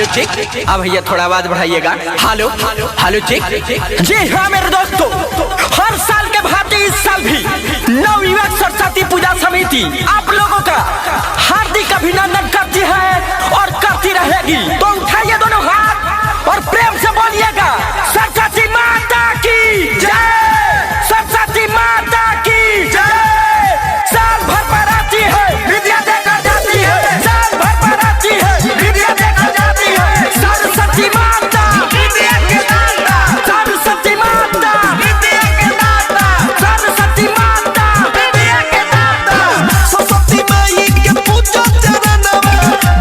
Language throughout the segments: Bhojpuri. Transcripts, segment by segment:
Hello check. अब भैया थोड़ा आवाज बढ़ाइएगा। Hello hello check. जी हाँ मेरे दोस्तों, हर साल के भांति इस साल भी नवयुवक सरस्वती पूजा समिति आप लोगों का हार्दिक अभिनंदन करती है और करती रहेगी। तो उठाइए दोनों हाथ और प्रेम से बोलिएगा सरस्वती माता की जय, सरस्वती माता की जय। साल भर पर आती है विद्या देकर जाती है, साल भर पर आती है विद्या देकर जाती है। सरस्वती माता विद्या के दाता, सरस्वती माता विद्या के दाता, सरस्वती माता विद्या के दाता। सरस्वती माई के पूजा चरणवा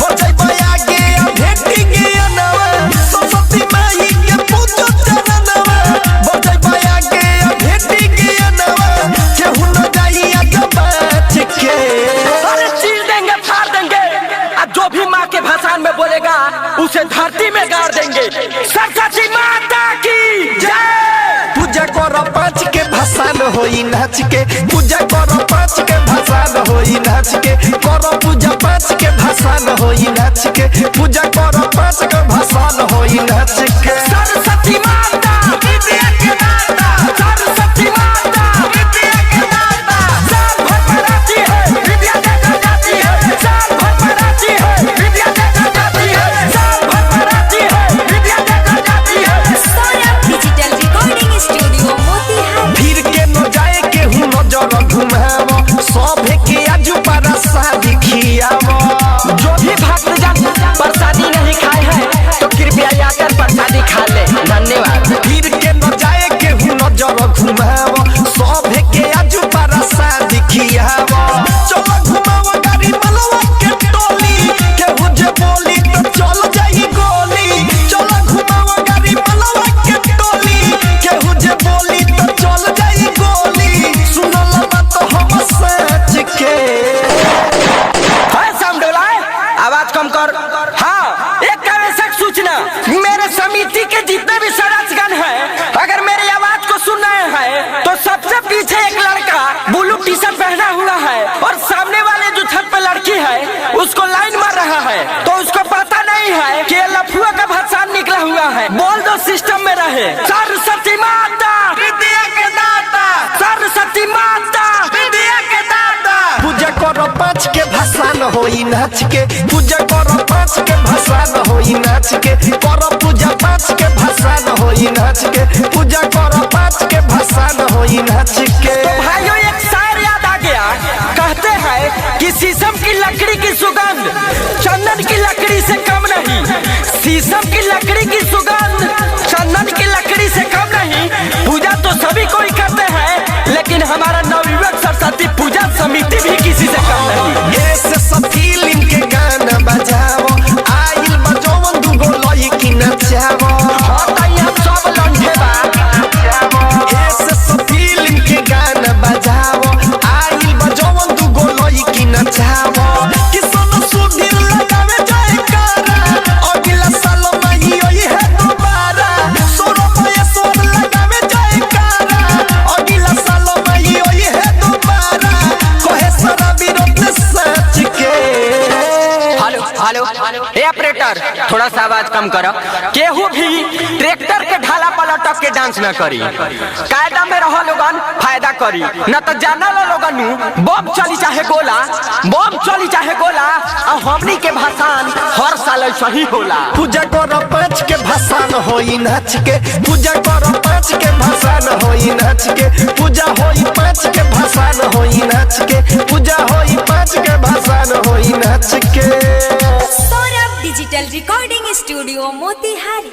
बजाई बया के भेटी के अनवा। सरस्वती माई के पूजा चरणवा बजाई बया के भेटी के अनवा। केहू न जाई आगे बात के, अरे चीर देंगे फाड़ देंगे, अब जो भी माँ के भाषण में बोलेगा उसे धरती में गाड़ देंगे। सरस्वती माता की जय। पूजा करो पाँच के भाषण होई नाच के, पूजा करो पाँच के भाषण होई नाच के, करो पूजा पाँच के भाषण होई नाच के, पूजा करो पाँच के भाषण होई नाच के। सरस्वती माता विद्या के दाता, सरस्वती माता विद्या के दाता। साल भर पर आती है विद्या देकर जाती है, साल भर पर आती है विद्या देकर जाती है, साल भर पर आती है विद्या देकर जाती है। Saurabh digital recording studio Motihari. फिर के न जाए के हूँ नजर घुमाव, सब के आजू पारा शादी खियाव। जो भी भक्तजन प्रसादी नहीं खाए हैं तो कृपया आकर प्रसादी खा ले। धन्यवाद। फिर के न जाए के हूँ नजर घुमाव, सब के आजू पारा शादी खियाव। चलो घुमाव गाड़ी मलवा के टोली, केहू जे बोली तो चल जाई गोली। चलो घुमाव गाड़ी मलवा के टोली, केहू जे बोली तो चल जाई गोली। सुनल बात हम सच के, आवाज कम कर। हाँ, एक आवश्यक सूचना, मेरे समिति के जितने भी सदस्यगण हैं, अगर मेरी आवाज को सुन रहे हैं तो सबसे पीछे एक लड़का ब्लू टी शर्ट पहना हुआ है और सामने वाले जो छत पे लड़की है उसको लाइन मार रहा है, तो उसको पता नहीं है कि लफुआ का भाषण निकला हुआ है। बोल दो सिस्टम में रहे। सरस्वती माता विद्या के दाता, सरस्वती माता विद्या के दाता। पूजा करो पाँच के भाषण होई नाच के, पूजा करो पाँच के भाषण होई नाच के, करो पूजा पाँच के भाषण होई नाच के, पूजा करो पाँच के भाषण होई नाच के। तो भाइयों एक शायर याद आ गया, कहते हैं कि शीशम की लकड़ी की सुगंध चंदन की लकड़ी से कम नहीं, शीशम की लकड़ी की सुगंध चंदन की लकड़ी से कम नहीं। पूजा तो सभी कोई करते हैं, लेकिन हमारा नवयुवक सरस्वती पूजा समिति भी किसी से कम नहीं। ऐसे सब फीलिंग के गाना बजाओ, आइल बजौन दुगो लइकी नचाओ। सब लंढे बा। ऐसे सब फीलिंग के गाना बजाओ, आइल बजौन दुगो लइकी नचाओ। किसन सुधीर लगावे जयकारा, अगला साल माही होई है दोबारा। सौरभ ऐश्वर लगावे जयकारा, अगला साल माही होई है दोबारा। कहे सारा विरोध सच के। हेलो हेलो, ए ऑपरेटर थोड़ा सा आवाज कम करो। केहू भी ट्रैक्टर के ढाला पलटक के डांस न करी, कायदा में रहो लोगन, फायदा करी। न तो जाना लो लोगन बम चली चाहे गोला, बम चली चाहे गोला, और हमनी के भाषण हर साल ऐसा ही होला। पूजा करो पाँच के भाषण होई नाच के, पूजा करो पाँच के भाषण होई नाच के, पूजा होई पाँच के भाषण होई नाच के, पूजा होई पाँच के भाषण होई नाच के। Saurabh digital recording studio Motihari.